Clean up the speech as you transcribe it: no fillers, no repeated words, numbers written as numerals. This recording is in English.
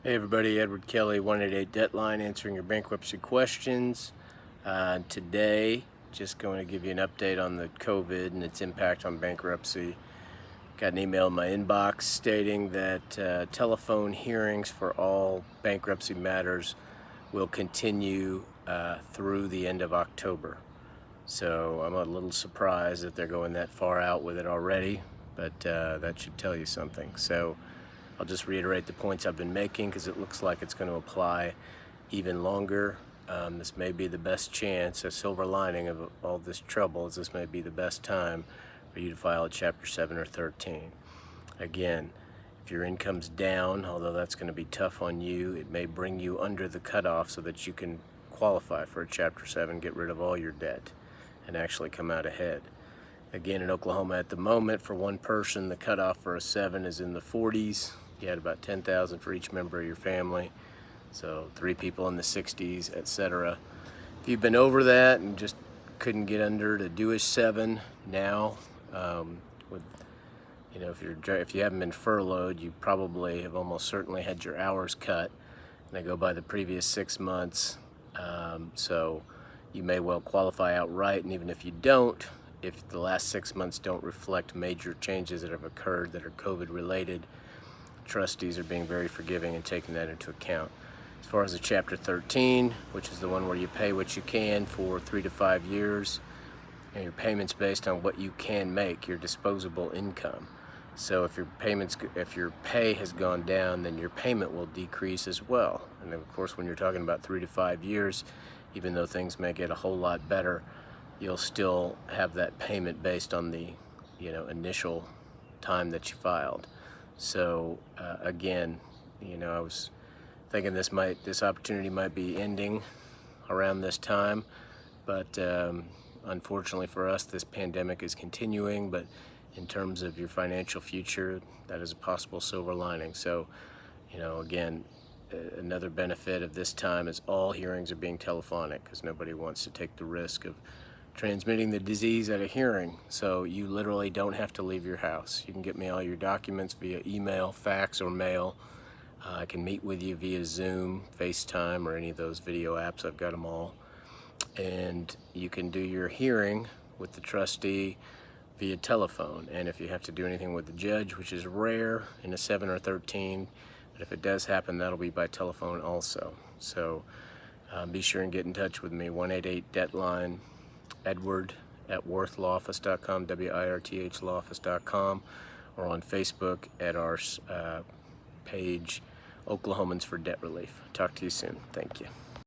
Hey everybody, Edward Kelly, 188 Deadline, answering your bankruptcy questions. Today, just going to give you an update on the COVID and its impact on bankruptcy. Got an email in my inbox stating that telephone hearings for all bankruptcy matters will continue through the end of October. So I'm a little surprised that they're going that far out with it already, but that should tell you something. So I'll just reiterate the points I've been making because it looks like it's going to apply even longer. This may be the best chance, a silver lining of all this trouble, is this may be the best time for you to file a Chapter 7 or 13. Again, if your income's down, although that's going to be tough on you, it may bring you under the cutoff so that you can qualify for a Chapter 7, get rid of all your debt, and actually come out ahead. Again, in Oklahoma at the moment, for one person, the cutoff for a 7 is in the 40s. You had about $10,000 for each member of your family, so 3 people in the 60s, etc. If you've been over that and just couldn't get under to do a 7 now, if you haven't been furloughed, you probably have almost certainly had your hours cut. And they go by the previous 6 months, so you may well qualify outright. And even if you don't, if the last 6 months don't reflect major changes that have occurred that are COVID related, trustees are being very forgiving and taking that into account. As far as the Chapter 13, which is the one where you pay what you can for 3 to 5 years, and your payment's based on what you can make, your disposable income. So if your pay has gone down, then your payment will decrease as well. And of course, when you're talking about 3 to 5 years, even though things may get a whole lot better, you'll still have that payment based on the initial time that you filed. So again, I was thinking this opportunity might be ending around this time, but unfortunately for us, this pandemic is continuing. But in terms of your financial future, that is a possible silver lining. So, again, another benefit of this time is all hearings are being telephonic because nobody wants to take the risk of transmitting the disease at a hearing. So you literally don't have to leave your house. You can get me all your documents via email, fax, or mail. I can meet with you via Zoom, FaceTime, or any of those video apps. I've got them all. And you can do your hearing with the trustee via telephone. And if you have to do anything with the judge, which is rare in a 7 or 13, but if it does happen, that'll be by telephone also. So be sure and get in touch with me, 188 Deadline, Edward at wirthlawoffice.com, wirthlawoffice.com, or on Facebook at our page, Oklahomans for Debt Relief. Talk to you soon. Thank you.